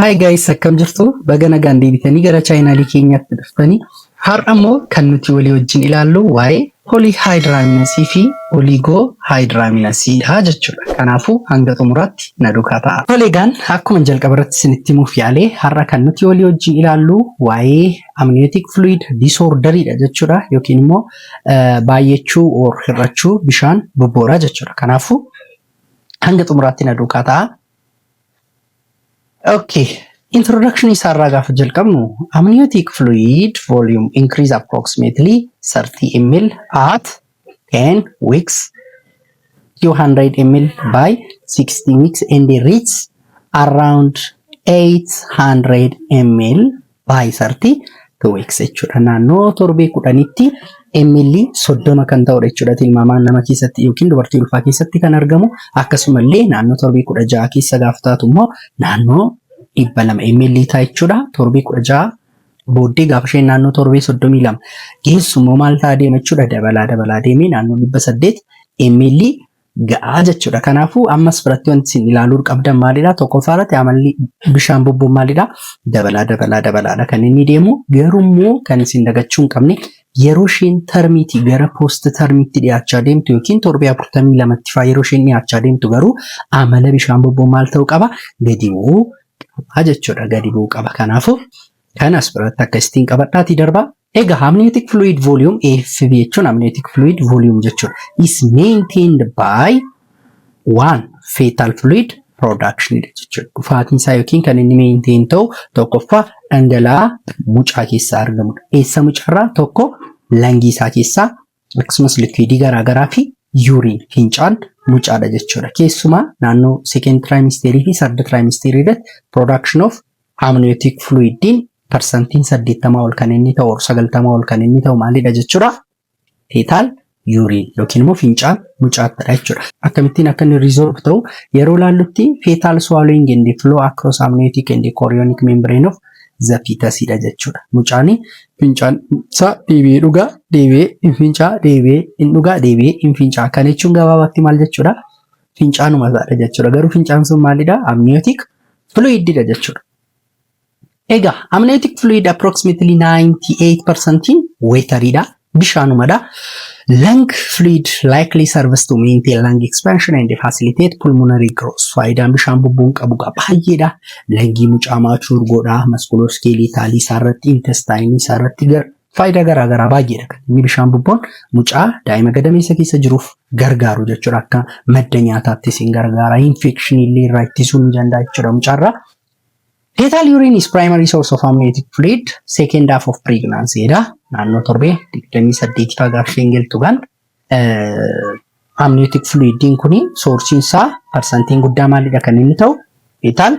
Hi guys, akkam jirtu? Baga nagaan deebitanii gara chaayinaalii keenyaatti dhuftanii har'a immoo kan nuti walii wajjin ilaallu waa'ee poolihaayidiraamiinasii fi oliigoohaayidiraamiinasiidha jechuudha. Kanaafuu hanga xumuraatti na duukaa ta'a. Egaan akkuma jalqaba irratti isinitti himuuf yaalee har'a kan nuti walii wajjin ilaallu waa'ee amniyootik fluid disoorderiidha jechuudha yookiin immoo baay'achuu or hir'achuu bishaan bobbooraa jechuudha. Kanaafuu hanga xumuraatti na duukaa ta'a. Okay, introduction is gaafa jalqabnu amniotic fluid volume increase approximately 30 ml at 10 weeks, 200 ml by 60 weeks and reach around 800 ml by 32 weeks jechuudha. Naannoo torbee kudhanitti ml 30 kan ta'udha jechuudha. Tilmaamaan nama keessatti yookiin dubartii ulfaa keessatti kan argamu. Akkasumallee naannoo torbee 16 keessa gaafa taatu immoo naannoo 200 ml ta'a jechuudha. Torbee 16 booddee gaafa isheen naannoo torbee 32 geessumoo maal ta'a deema jechuudha. Dabalaa deemee naannoo 800 ml ga'a jechuudha. Kanaafuu ammas biratti wanti isin ilaaluu qabdan maalidha? Tokkoffaarratti amalli bishaan bobboon maalidha? Dabalaadha kan inni deemu. Garuu kan isin dagachuu hin qabne yeroo isheen termiitii gara post termiitti dhiyaachaa deemtu yookiin torbee 42tti fa'aa yeroo isheen dhiyaachaa deemtu garuu amala bishaan bobboon maal ta'uu qaba? Gadi bu'uu qaba jechuudha. Gadi bu'uu qaba. Kanaafuu kanas biratti akkasitiin qabadhaatii darba. Egaa amniotic fluid volume AFV jechuun amniotic fluid volume jechuudha. Is maintained by one fetal fluid production jechuudha. Dhufaatiin isaa yookiin kan inni maintain ta'u tokkoffaa dhangala'aa mucaa keessaa argamudha. Eessa mucaarraa? Tokko langii isaa keessaa akkasumas liquiidii garaagaraa fi urine fincaan mucaadha jechuudha. Keessumaa naannoo second trimesterii fi third trimesterii irratti production of amniotic fluidin percentiin 80 ol kan inni ta'u 90 ol kan inni ta'u maalidha jechuudha? Fetal urine yookiin immoo fincaan mucaattidha jechuudha. Akkamittiin akka inni resolve ta'u yeroo laallutti fetal swallowing and the flow across amniotic and the chorionic membrane of the fetus dha jechuudha. Mucaani fincaan isaa deebi'ee dhugaa, deebi'ee hin fincaa, deebi'ee hin dhugaa, deebi'ee hin fincaa. Kana jechuun gabaabatti maal jechuudha? Fincaanuma isaadha jechuudha. Garuu fincaan sun maalidha? Amniotic fluid dha jechuudha. Egaa amniotic fluid approximately 98% watery-dha, bishaanumadha. Lung fluid likely serves to maintain lung expansion and facilitate pulmonary growth. Faayidaan bishaan bobboon qabu baay'eedha. Lungii mucaa maachur godha, musculoskeletal isaarratti, intestine isaarratti faayidaa garaagaraa baay'eedha. Inni bishaan bobboon mucaa daa'ima gadameessa keessa jiruuf gargaaru jechuudha. Akka madda nyaataatti isin gargaara. Infection illee irraa ittisuun ni danda'a jechuudha mucaarraa. Fetal urine is primary source of amniotic fluid, second half of pregnancy dha. Naannoo torbee 28 gaafa isheen galtuudhaan amniotic fluidin kuni source isaa percentiin guddaa maalidha kan inni ta'u? Fetal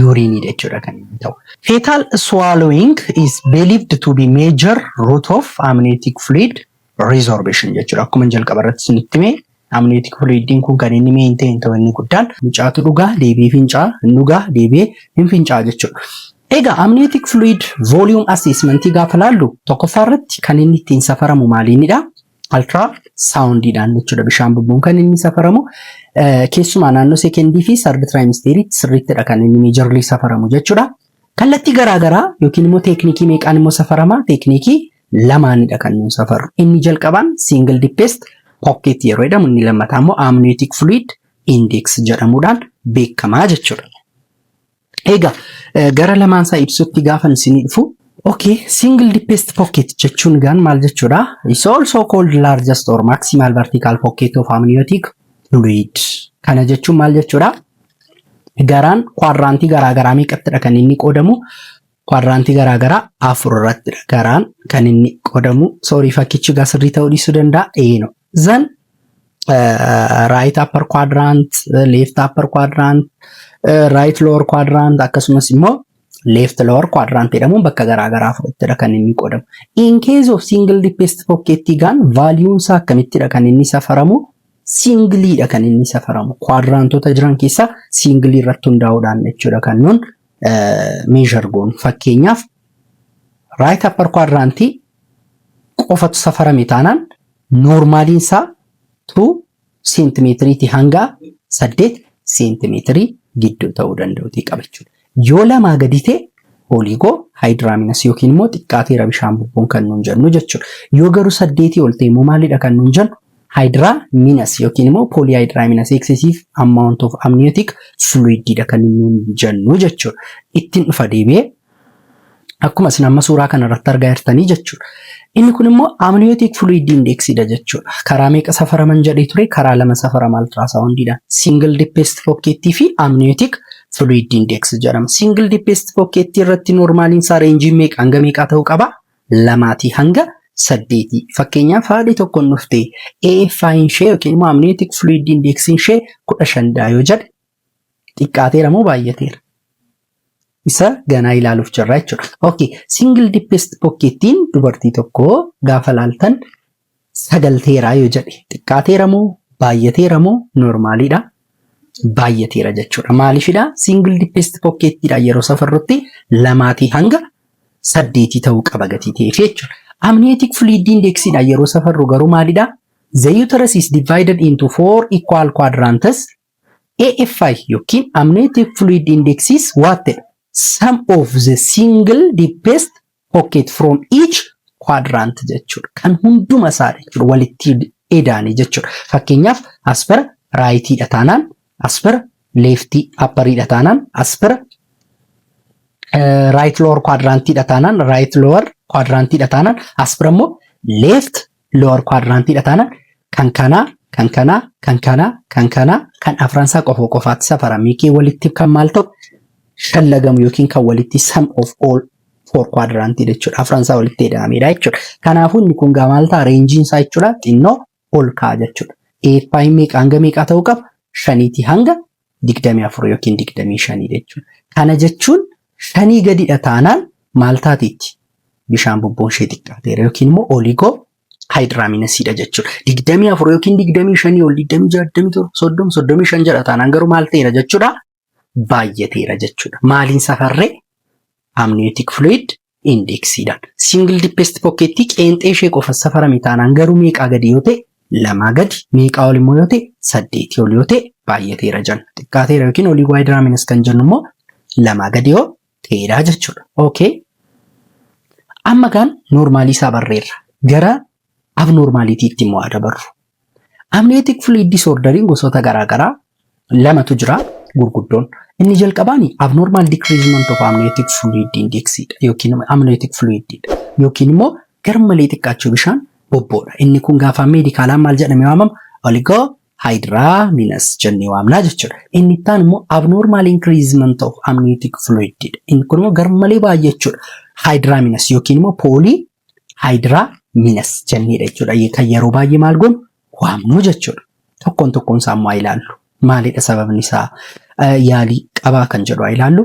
urine jechuudha kan inni ta'u. Fetal swallowing is believed to be major route of amniotic fluid resorption jechuudha. Akkuma jalqaba irratti isinitti hime amniotic fluidin kun kan inni maintain ta'u inni guddaan mucaatu dhugaa, deebi'ee fincaa, hin dhugaa, deebi'ee hin fincaa jechuudha. Egaa amniotic fluid volume assessment gaafa laallu tokkoffaa irratti kan inni ittiin safaramu maalinidha? Ultrasoundidhaan jechuudha. Bishaan bobboon kan inni safaramu keessumaa naannoo secondii fi third trimesteriitti sirriittidha kan inni majorly safaramu jechuudha. Kallattii garaagaraa yookiin immoo teeknikii meeqaan immoo safarama? Teeknikii lamaanidha kan inni safaru. Inni jalqabaan single deepest pocket yeroo jedhamu, inni lammataa immoo amniotic fluid index jedhamuudhaan beekamaa jechuudha. Egaa gara lamaan isaa ibsutti gaafa isin dhufu, okay, single deepest pocket jechuun gaan maal jechuudha? Is also called largest or maximal vertical pocket of amniotic fluid. Kana jechuun maal jechuudha? Garaan kwaadrantii garaagaraa meeqattidha kan inni qoodamu? Kwaadrantii garaagaraa 4 irrattidha. Garaan kan inni qoodamu, sorry fakkichi sirrii ta'uu dhiisuu danda'a. No. Then right upper quadrant, left upper quadrant, right lower quadrant akkasumas immoo left lower quadrant jedhamuun bakka garaagaraa fudhattedha kan inni qoodamu. In case of single deepest pocket gaan valuun isaa akkamittidha kan inni safaramu? Singleedha kan inni safaramu. Quadrantota jiran keessaa single irratti hundaa'uudhaan jechuudha kan nuun measure goonu. Fakkeenyaaf right upper quadrant qofatu safarame taanaan normaliin isaa 2 centimeter hanga 8 centimeter gidduu ta'uu danda'uti qabachuudha. yoo lamaa gadi ta'e oligoo haayidiraaminasii yookiin immoo xiqqaateera bishaan bubbuun kan nuun jennu jechuudha. Yoo garuu 8 ol ta'e immoo maalidha kan nuun jennu? Haayidiraaminasii yookiin immoo poolihaayidiraaminasii excessive amount of amniotic fluididha kan nuun jennu jechuudha. Ittiin dhufa deebi'ee akkuma isin amma suuraa kanarratti argaa jirtanii jechuudha. Inni kun immoo amniotic fluid indexidha jechuudha. Karaa meeqa safaraman jedhee ture? Karaa 2 safaraman ultrasoundidha. Single deepest pocket fi amniotic fluid index jedhama. Single deepest pocket irratti normaaliin isaa reenjii meeqa hanga meeqaa ta'uu qaba? 2 hanga 8. Fakkeenyaaf haadhi tokkoon dhuftee AFI ishee yookiin immoo amniotic fluid index ishee 15 yoo jedhe xiqqaateera moo baay'ateera? Isa ganaa ilaaluuf jirra jechuudha. Okay, single deepest pocketiin dubartii tokko gaafa laaltan 9 yoo jedhe xiqqaateera moo baay'ateera moo normaalidha? Baay'ateera jechuudha. Maalifidha? Single deepest pocketidha yeroo safarrutti 2 hanga 8 ta'uu qaba gatii ta'eef jechuudha. Amniotic fluid indexidha yeroo safarru garuu maalidha? The uterus is divided into 4 equal quadrants. AFI yookiin amniotic fluid index is what? Sum of the single deepest pocket from each quadrant jechuudha. Kan hunduma isaa jechuudha walitti edaanii jechuudha. Fakkeenyaaf as per raayitiidha taanaan, as per leeftii appariidha taanaan, as per right lower quadrantidha taanaan, right lower quadrantidha taanaan, as per immoo left lower quadrantidha taanaan kan kanaa, kan kanaa, kan kanaa, kan kanaa, kan afransaa qofaatti safaramee kee walitti kan maal ta'u shallagamu yookiin kan walitti sum of all 4 quadrant jechuudha. Afransaa walitti edameedha jechuudha. Kanaafuu inni kun maal ta'a? Reenjiin isaa jechuudha xinnoo ol ka'a jechuudha. AFI meeqa hanga meeqaa ta'uu qaba? 5 hanga 24 yookiin 25 jechuudha. Kana jechuun 5 gadidha taanaan maal taateetti? Bishaan bubbuun ishee xiqqaateera yookiin immoo oligoo haayidiraaminasiidha jechuudha. 24 yookiin 25 ol 26, 27, 35 jedha taanaan garuu maal ta'eera jechuudha? Baay'ateera jechuudha. Maaliin safarree? Amniotic fluid indexidhaan. Single deepest pocket qeenxee ishee qofa safarame taanaan garuu meeqaa gadi yoo ta'e 2 gadi, meeqaa ol immoo yoo ta'e 8 ol yoo ta'e baay'ateera jenna. Xiqqaateera yookiin oligoo haayidiraaminasii kan jennu immoo 2 gadi yoo ta'edha jechuudha. Okay. Amma kan normaalii isaa barreerra. Gara abnormaaliitiitti immoo dabarru. Amniotic fluid disorderiin gosoota garaagaraa lamatu jira gurguddoon. Inni jalqabaani abnormal decreasement of amniotic fluid index yookiin amniotic fluid yookiin immoo garmalee xiqqaachuu bishaan bobboodha. Inni kun gaafa meedikaalaan maal jedhamee waamama? Oligoo haayidiraaminasii jennee waamna jechuudha. Inni itti immoo abnormal increasement of amniotic fluid. Inni kun immoo garmalee baay'achuudha. Haayidiraaminasii yookiin immoo poolii haayidiraaminasii jenneedha jechuudha. Kan yeroo baay'ee maal goonu waamnu jechuudha. Tokkoon isaa immoo ilaallu. Maalidha sababni isaa? Yaalii qabaa kan jedhu ilaallu.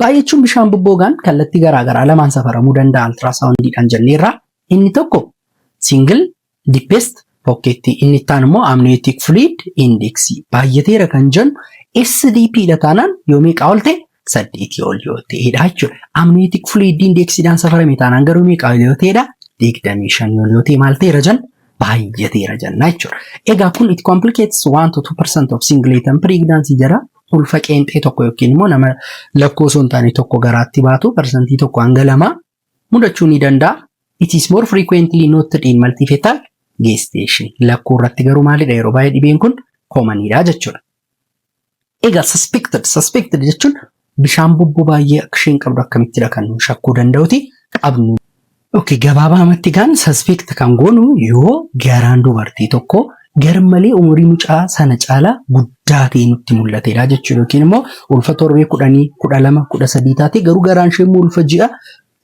Baay'achuun bishaan bobboogaan kallattii garaagaraa lamaan safaramuu danda'a ultrasoundiidhaan jenneerra. Inni tokko single deepest pocket, inni itti immoo amniotic fluid index. Baay'ateera kan jennu SDP dha taanaan yoo meeqaa ol ta'e 8 ol yoo ta'edha jechuudha. Amniotic fluid indexidhaan safarame taanaan garuu meeqaa ol yoo ta'edha? 25 ol yoo ta'e maal ta'eera jenna? Baay'ateera jenna jechuudha. Egaa kun it complicates 1 to 2% of singleton pregnancy jira. Ulfa qeenxee tokko yookiin immoo nama lakkoofsa hin taane tokko garaatti baatu persentii tokko hanga 2 mudachuu ni danda'a. It is more frequently noted in multifetal gestation. Lakkoo irratti garuu maalidha? Yeroo baay'ee dhibeen kun commonidha jechuudha. Egaa suspected jechuun bishaan bobboo baay'ee akka isheen qabdu akkamittidha kan shakkuu danda'uti qabnu. Okay, gabaabamatti kan suspect kan goonu yoo garaan dubartii tokko garmalee umurii mucaa sana caalaa guddaa ta'e nutti mul'atedha jechuudha. Yookiin immoo ulfa torbee 10, 12, 13 taate garuu garaan ishee immoo ulfa ji'a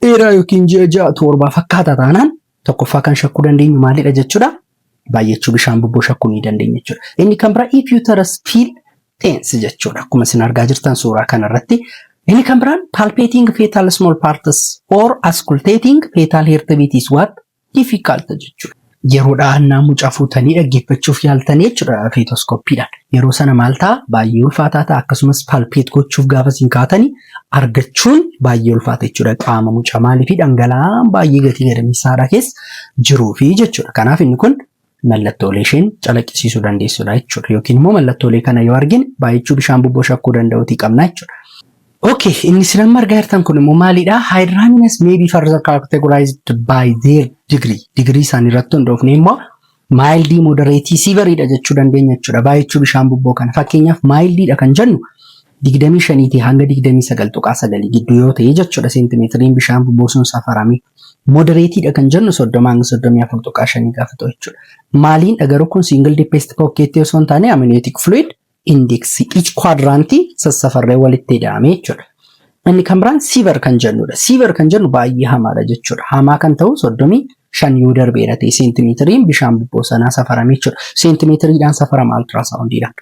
dheeraa yookiin ji'a 6, 7 fakkaata taanaan tokkoffaa kan shakkuu dandeenyu maalidha jechuudha? Baay'achuu bishaan bobboo shakkuu ni dandeenya jechuudha. Inni kan biraa if uterus feel tense jechuudha. Akkuma isin argaa jirtan suuraa kanarratti. Inni kan biraan palpating fetal small parts or auscultating fetal heartbeat is what? Difficult jechuudha. Yeroo dhaannaa mucaa fuutanii dhaggeeffachuuf yaaltanii jechuudha feetoskoppiidhaan. Yeroo sana maal ta'a? Baay'ee ulfaataa ta'a. Akkasumas palpeet gochuuf gaafa isin kaatanii argachuun baay'ee ulfaata jechuudha. Qaama mucaa maaliifi dhangala'aan baay'ee gatii gadammisaadhaa keessa jiruufi jechuudha. Kanaaf inni kun mallattoolee isheen calaqqisiisuu dandeessudha jechuudha. Yookiin immoo mallattoolee kana yoo argine baay'achuu bishaan bobboo shakkuu danda'uutii qabna jechuudha. Okay, inni sinamma argaa jirtan kun immoo maalidha? Hydramines may be further categorized by their degree. Degree isaanii irratti hundoofne immoo maayildii modereetii siiveriidha jechuu dandeenya jechuudha. Baay'achuu bishaan bubboo kana. Fakkeenyaaf maayildiidha kan jennu 25 hanga 29.9 gidduu yoo ta'e jechuudha seentimeetiriin bishaan bubboo sun safarame. Modereetiidha kan jennu 30 hanga 34.5 gaafa ta'u jechuudha. Maaliin dhagaruu kun single deepest pocket osoo hin taane amniotic fluid index each quadrant sassafarree walitti hidhamee jechuudha. Inni kan biraan siiver kan jennudha. Siiver kan jennu baay'ee hamaadha jechuudha. Hamaa kan ta'u 35 yoo darbeera ta'e seentimeetiriin bishaan bubboo sanaa safarame jechuudha. Seentimeetiriidhaan safarama ultrasoundiidhaan.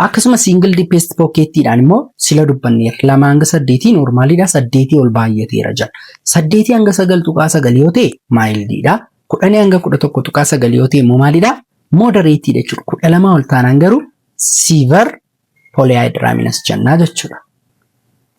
Akkasumas single deepest pockettiidhaan immoo sila dubbanneera 2 hanga 8 normaaliidha 8 ol baay'ateera jedha. 8 hanga 9.9 yoo ta'e maayildiidha. 10 hanga 11.9 yoo ta'e immoo maalidha? Modereetiidha jechuudha. 12 ol taanaan garuu siiver polyhydramines jennaa jechuudha.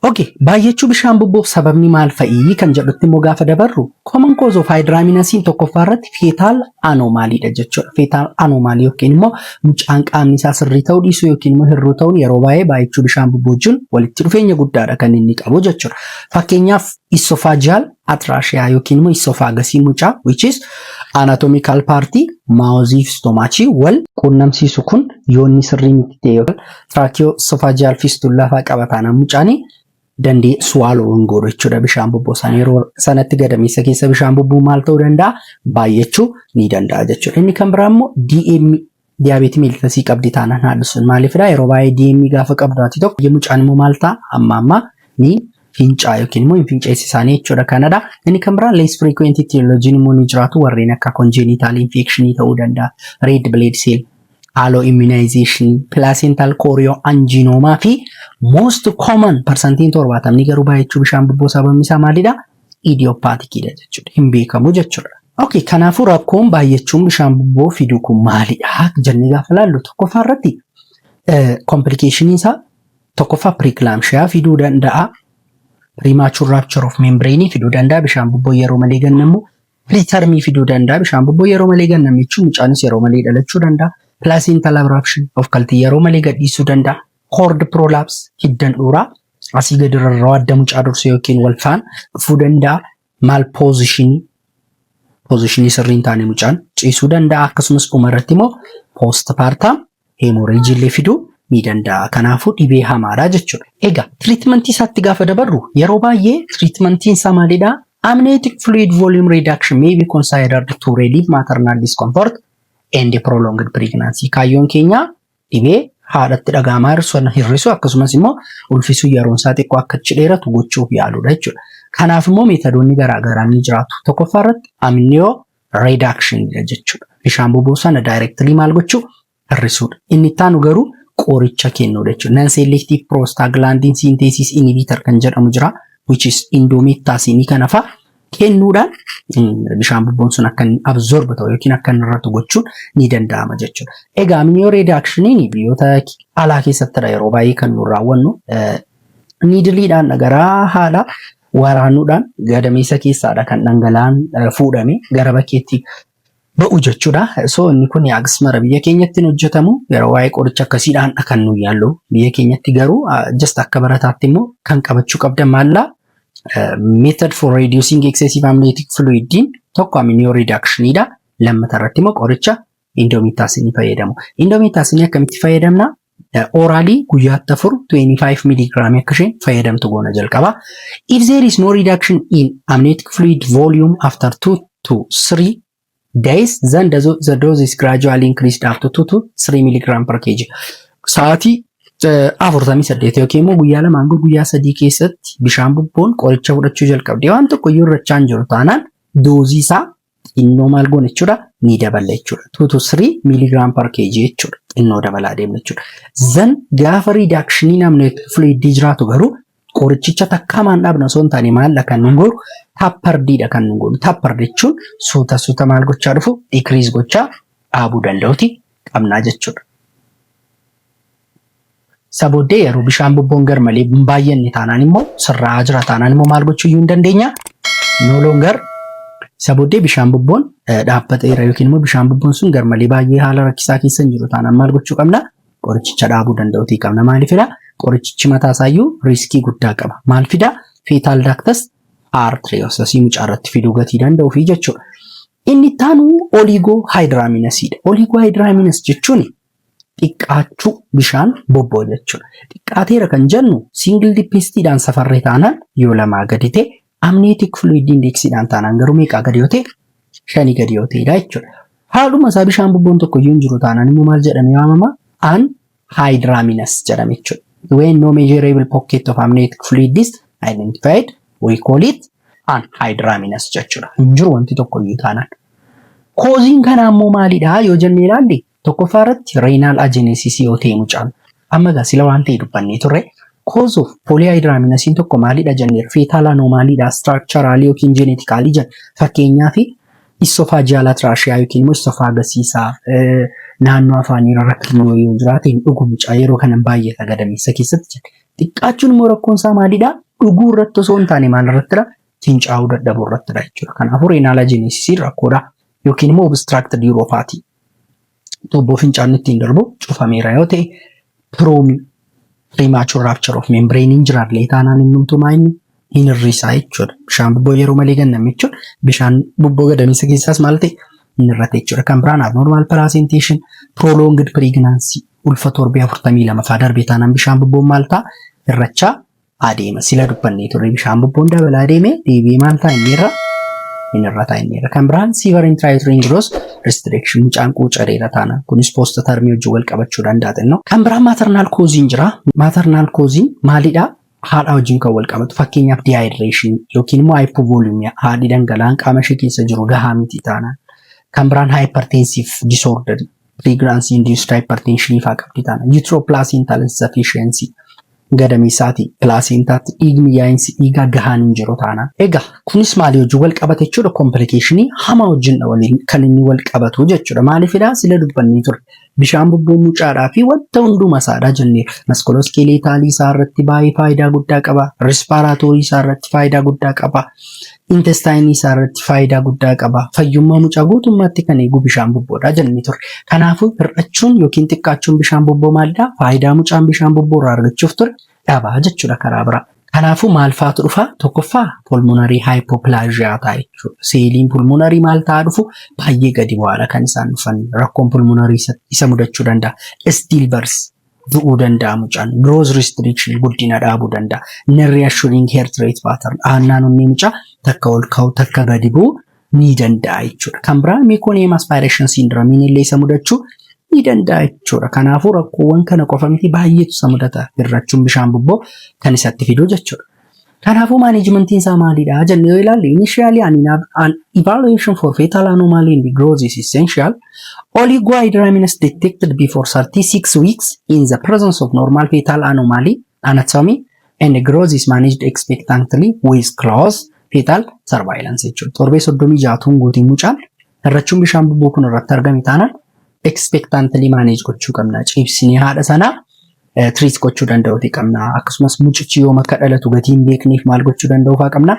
Okay, baay'achuu bishaan bubboof sababni maal fa'ii kan jedhutti immoo gaafa dabarru common cause of hydraminesiin tokkoffaa irratti fetal anomalyidha jechuudha. Fetal anomaly yookiin immoo mucaan qaamni isaa sirrii ta'uu dhiisuu yookiin immoo hir'uu ta'uun yeroo baay'ee baay'achuu bishaan bubboo wajjin walitti dhufeenya guddaadha kan inni qabu jechuudha. Fakkeenyaaf esophageal atresia yookiin immoo esophagus mucaa which is anatomical party mouthii fi stomachii wal quunnamsiisu kun yoonni sirrii miti ta'e yookiin tracheoesophageal fistula fa'aa qabataan mucaanii dandee swallow godhu jechuudha bishaan bubboo sana yeroo sanatti gadameessa keessa bishaan bubboo maal ta'uu danda'a baay'achuu ni danda'a jechuudha. Inni kan biraa immoo DM diabeetii mellitusii qabdi taanaan haadhusun maaliifidha yeroo baay'ee DM gaafa qabdaati tokko mucaan immoo maal ta'a amma ni fincaa yookiin immoo finceessi isaanii jechuudha kanadha. Inni kan biraa less frequent etiology immoo ni jiraatu warreen akka congenital infection ta'uu danda'a, red blood cell alloimmunization, placental chorioangioma fi most common percentiin 70 garuu baay'achuu bishaan bubboo sababni isaa maalidha? Idiopathicidha jechuudha. Hin beekamu jechuudha. Okay, kanaafuu rakkoon baay'achuun bishaan bubboo fiduu kun maalidha? Jennee gaafa laallu tokkoffaa irratti complication isaa tokkoffaa preeclampsia fiduu danda'a. Premature rupture of membrane fiduu danda'a bishaan bubboo yeroo malee gannamu. Preterm fiduu danda'a bishaan bubboo yeroo malee gannamu jechuun mucaanis yeroo malee dhalachuu danda'a. Placental abruption of kaltii yeroo malee gadhiisuu danda'a. Cord prolapse hiddan dhuuraa asii gadi rarra'uu adda mucaa dursee yookiin walfaan dhufuu danda'a. Malpositionii sirrii hin taane mucaan ciisuu danda'a. Akkasumas dhuma irratti immoo postpartum hemorrhage illee fiduu ni danda'a. Kanaafuu dhibee hamaadha jechuudha. Egaa treatmentii isaatti gaafa dabarru yeroo baay'ee treatmentiin isaa maalidha? Amniotic fluid volume reduction may be considered to relieve maternal discomfort and prolonged pregnancy. Kaayyoon keenya dhibee haadhatti dhagahamaa hir'isuu akkasumas immoo ulfisuu yeroon isaa xiqqoo akka achi dheeratu gochuuf yaaludha jechuudha. Kanaaf immoo meetodoonni garaagaraa ni jiraatu. Tokkoffaa irratti amnio reduction jechuudha. Bishaan bubboo sana directly maal gochuu hir'isuudha. Inni itti aanu garuu qoricha kennuudha jechuudha. Non-selective prostaglandin synthesis inhibitor kan jedhamu jira which is indomethacin kana fa'a kennuudhaan bishaan bubboon sun akka absorb ta'u yookiin akka irratti gochuun ni danda'ama jechuudha. Egaa amnio reductioniin biyyoota alaa keessattidha yeroo baay'ee kan nu raawwannu niidiliidhaan dhagaraa haala waraanuudhaan gadameessa keessaadha kan dhangala'aan fuudhame gara bakkeetti ba'u jechuudha. So inni kun agsmara biyya keenyatti hojjetamu yeroo waa'ee qoricha akkasiidhaan kan nu yaallu biyya keenyatti garuu just akka barataatti immoo kan qabachuu qabdan maallaa method for reducing excessive amniotic fluid tokko amnio reductionidha. Lammata irratti immoo qoricha indomethacin fayyadamu. Indomethacin akkamitti fayyadamna? Orally guyyaatti 25 mg akka isheen fayyadamtu goona jalqaba. If there is no reduction in amniotic fluid volume after 2 to 3 days, then the dose is gradually increased up to 2 to 3 mg per kg. Sa'aatii 48 yookiin immoo guyyaa lama hanga guyyaa 3 keessatti bishaan bubboon qoricha fudhachuu jalqabde waan tokko iyyuu irrachaa hin jiru taanaan doozii isaa xinnoo maal goona jechuudha ni dabala jechuudha. 2 to 3 mg per kg jechuudha. Xinnoo dabalaa deemna jechuudha. Zan gaafa reductioniin amniotic fluid jiraatu garuu qorichicha takkamaan dhaabna osoo hin taane maal kan nu godhu tappardiidha kan nu godhu. Tappard jechuun suuta maal gochaa dhufu decrease gochaa dhaabuu danda'uti qabnaa jechuudha. Sabooddee yeroo bishaan bubboon garmalee baay'inni taanaan immoo sirraa jira taanaan immoo maal gochuu iyyuu hin dandeenya? No longer sabooddee bishaan bubboon dhaabbateera yookiin immoo bishaan bubboon sun garmalee baay'ee haala rakkisaa keessa hin jiru taanaan maal gochuu qabna? Qorichicha dhaabuu danda'uutii qabna. Maaliifidha? qorichichi mataa isaayyuu riiskii guddaa qaba. Maal fida? Fetal ductus arteriosus mucaarratti fiduu gatii danda'u fi jechuudha. Inni taanu oligohydraminosidha. Oligohydraminosis jechuun xiqqaachuu bishaan bobboo jechuudha. Xiqqaateera kan jennu single dipestiidhaan safarree taanaan yoo lamaa gadi ta'e amniotic fluid indexiidhaan taanaan garuu meeqaa gadi yoo ta'e 5 gadi yoo ta'edha jechuudha. Haaluma isaa bishaan bobboon tokko iyyuu hin jiru taanaan immoo maal jedhamee waamama? Anhydraminous jedhama jechuudha. When no measurable pocket of amniotic fluid is identified, we call it anhydraminous jechuudha. Hin jiru wanti tokko iyyuu taanaan. Kooziin kana ammoo maalidha yoo jennee ilaalle? Tokkoffaa irratti renal agenesis yoo ta'e mucaan. Amma gaa sila waan ta'e dubbannee turre. Cause of polyhydraminosin tokko maalidha jennee fetal anomalyidha structurally yookiin genetically jenna. Fakkeenyaaf esophageal atrachia yookiin immoo esophagasiisaa naannoo afaanii irra rakkoo yoo jiraate hin dhugu mucaa yeroo kana baay'ee sagadameessa keessatti jenna. Xiqqaachuun immoo rakkoon isaa maalidha? Dhuguu irratti osoo hin taane maal irrattidha? Fincaa'uu dadhabuu irrattidha jechuudha. Kanaafuu renal agenesis rakkoodha yookiin immoo obstructed uropathy. Tuubboo fincaan ittiin darbu cufameera yoo ta'e premature rupture of membrane injiraallee taanaan innumtuu maayini hin hir'isaa jechuudha. Bishaan bobboo yeroo malee ganname jechuudha. Bishaan bobboo gadameessa keessaas maal ta'e hin hir'ate jechuudha. Kan biraan abnormal placentation, prolonged pregnancy ulfa torbee 42 faa darbee taanaan bishaan bobboon maal ta'a hir'achaa adeema. Sila dubbannee turre bishaan bobboon dabalaa adeeme deebi'ee maal ta'a inni irra hin hir'ata inni irra. Kan biraan severe intrauterine growth restriction mucaan quucareera taanaan kunis post termii wajjin wal qabachuu danda'a. Kan biraan maternal cause jira. Maternal cause maalidha? Haadha wajjin kan wal qabatu fakkeenyaaf dehydration yookiin immoo hypovolemia haadhi dhangala'aan qaama ishee keessa jiru gahaa miti taanaan. Kan biraan hypertensive disorder pregnancy induced hypertension faa qabdi taanaan. Uteroplacental insufficiency gadameessaati placentaatti dhiigni yaa'insi dhiigaa gahaan hin jiru taanaan. Egaa kunis maalii wajjin wal qabate jechuudha? Complicationii hamaa wajjin waliin kan inni wal qabatu jechuudha. Maaliifidha? Sila dubbannee ture. Bishaan bobboo mucaadhaa fi wanta hunduma isaadha jennee musculoskeleetaalii isaa irratti baay'ee faayidaa guddaa qaba. Respiratorii isaa irratti faayidaa guddaa qaba. Intestine isaa irratti faayidaa guddaa qaba. Fayyummaa mucaa guutummaatti kan eegu bishaan bobboodha jennee ture. Kanaafuu hir'achuun yookiin xiqqaachuun bishaan bobboo maalidha? Faayidaa mucaan bishaan bobboo irraa argachuuf ture dhabaa jechuudha karaa biraa. Kanaafuu maal faatu dhufa? Tokkoffaa pulmonary hypoplasia ta'a jechuudha. Seeliin pulmonary maal ta'a dhufu? Baay'ee gadi bu'aadha kan isaan dhufan. Rakkoon pulmonary isa mudachuu danda'a. Stillbirth du'uu danda'a mucaan. Growth restriction guddina dhaabuu danda'a. Non-reassuring heart rate pattern aannaan onnee mucaa takka ol ka'u takka gadi bu'u ni danda'a jechuudha. Kan biraa meconium aspiration syndrome illee isa mudachuu ni danda'a jechuudha. Kanaafuu rakkoowwan kana qofa miti baay'eetu isa mudata. Hir'achuun bishaan bobboo kan isatti fidu jechuudha. Kanaafuu maanajimentiin isaa maalidha jennee yoo ilaalle initially an evaluation for fetal anomaly in the growth is essential. Oligohydraminosis detected before 36 weeks in the presence of normal fetal anomaly anatomy and the growth is managed expectantly with close fetal surveillance jechuudha. Torbee 36 guutiin mucaan hir'achuun bishaan bobboo kun irratti argame taanaan expectantly manage gochuu qabna. Cibsinee haadha sana treat gochuu danda'uuti qabna. Akkasumas mucichi yoo makka dhalatu gatiin beekneef maal gochuu danda'u faa qabna.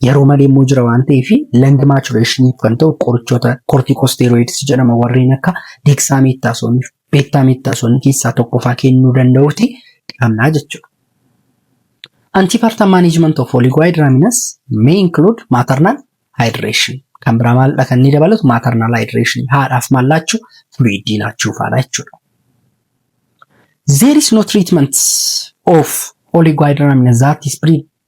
Yeroo malee immoo jira waan ta'eef lung maturation kan ta'u qorichoota corticosteroids jedhama warreen akka dexamethasone, betamethasone keessaa tokko faa kennuu danda'uuti qabna jechuudha. Antepartum management of oligohydraminosis may include maternal hydration. Kan biraa maalidha kan inni dabalatu maternal hydration haadhaaf maal laachuu fluidii laachuu faadha jechuudha. There is no treatment of oligohydraminosis that is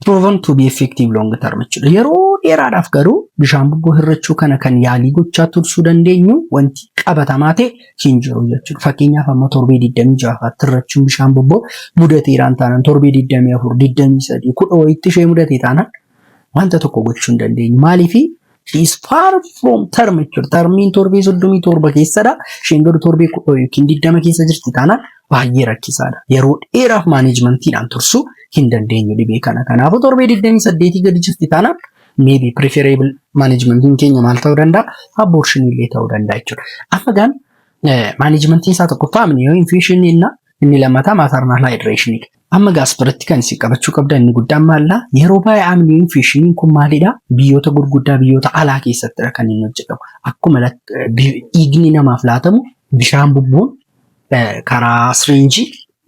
proven to be effective long term jechuudha. Yeroo dheeraadhaaf garuu bishaan bobboo hir'achuu kana kan yaalii gochaa tursuu dandeenyu wanti qabatamaa ta'e hin jiru jechuudha. Fakkeenyaaf amma torbee 26 hir'achuun bishaan bobboo mudateeraan taanaan torbee 24, 23, 10 wayitti ishee mudatee taanaan wanta tokko gochuu hin dandeenyu. Maaliifi she is far from term jechuudha. Termiin torbee 37 keessadha. Isheen garuu torbee 10 yookiin 20 keessa jirti taanaan baay'ee rakkisaadha. Yeroo dheeraaf maanaajimentiidhaan tursuu hin dandeenyu dhibee kana. Kanaafuu torbee 28 gadi jirti taanaan maybe preferable maanajimentiin keenya maal ta'uu danda'a? Abortion illee ta'uu danda'a jechuudha. Amma gaan maanajimentiin isaa tokkoffaa amniyo infusion inni lammataa maternal hydration. Amma gaasparatti kan isin qabachuu qabdan inni guddaan maalla yeroo baay'ee amniyo infusion kun maalidha? Biyyoota gurguddaa biyyoota alaa keessattidha kan inni hojjetamu. Akkuma dhiigni namaaf laatamu bishaan bubbuun karaa sirinjii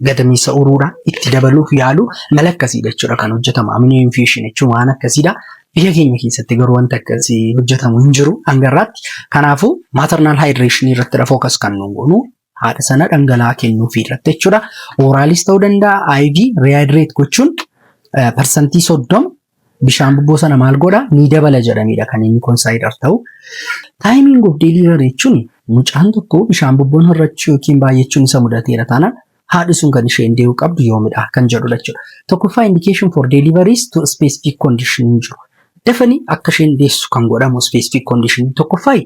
gadameessa uruudhaan itti dabaluuf yaalu mala akkasiidha jechuudha kan hojjetamu. Amino infusion jechuun waan akkasiidha. Biyya keenya keessatti garuu wanta akkasii hojjetamu hin jiru hanga irraatti. Kanaafuu maternal hydration irratti focus kan nuun goonu haadha sana dhangala'aa kennuufii irratti jechuudha. Oraalis ta'uu danda'a. IV rehydrate gochuun parsantii 30 bishaan bubboo sana maal godha ni dabala jedhamidha kan inni consider ta'u. Timing of delivery jechuun mucaan tokko bishaan bubboon hirrachuu yookiin baay'achuun isa mudateera taanaan haadhi sun kan isheen dee'uu qabdu yoomidha kan jedhudha jechuudha. Tokkoffaa indication for deliveries to specific condition hin jiru. Dafanii akka isheen deessu kan godhamu specific condition tokkoffaa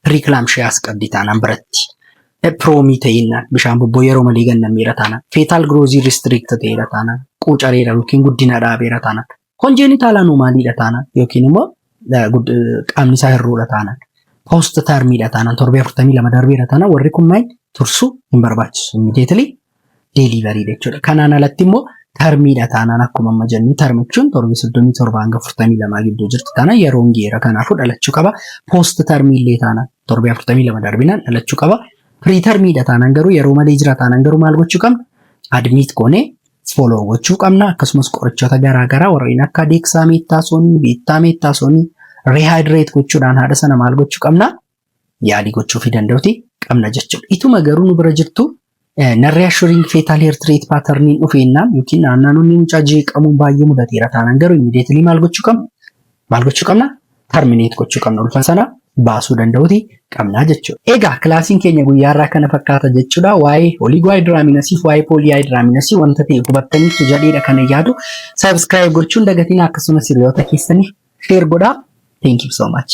preeclampsias qabdi taanaan biratti. Proomii ta'inaan bishaan bubboo yeroo malee gannameera taanaan fetal growth restrict ta'eera taanaan quucareera yookiin guddina dhaabeera taanaan congenital anomaliidha taanaan yookiin immoo qaamni isaa hir'uudha taanaan post termiidha taanaan 42 darbeera taanaan warri kunneen tursuu hin barbaachisu immediately delivery jechuudha. Kanaan alatti immoo termiidha taanaan akkuma amma jennu termichuun 37 hanga 42 gidduu jirtu taanaan yeroo ngeera kanaafuu dhalachuu qaba. Post termiillee taanaan 42 darbinaan dhalachuu qaba. Pretermiidha taanaan garuu yeroo malee jira taanaan garuu maal gochuu qabna? Admit goonee follow gochuu qabna. Akkasumas qorichoota garaagaraa warreen akka dexamethasone, betamethasone rehydrate gochuudhaan haadha sana maal gochuu qabna? Yaalii gochuufii danda'uti qabna jechuudha. Ituma garuu nu bira jirtu non-reassuring fetal heart rate pattern dhufeennaan yookiin naannoonni mucaa jeeqamuun baay'ee mudateera taanaan garuu immediately maal gochuu qabna? Maal gochuu qabna? Terminate gochuu qabna ulfa sana baasuu danda'uti qabna jechuudha. Egaa kilaasiin keenya guyyaarraa kana fakkaata jechuudha. Waa'ee oligohydramniosii fi waa'ee polyhydramniosii wanta ta'e hubattaniitu jedheedha kana yaadu. Subscribe gochuun dagatiin akkasumas hiriyoota keessaniif share godhaa. Thank you so much.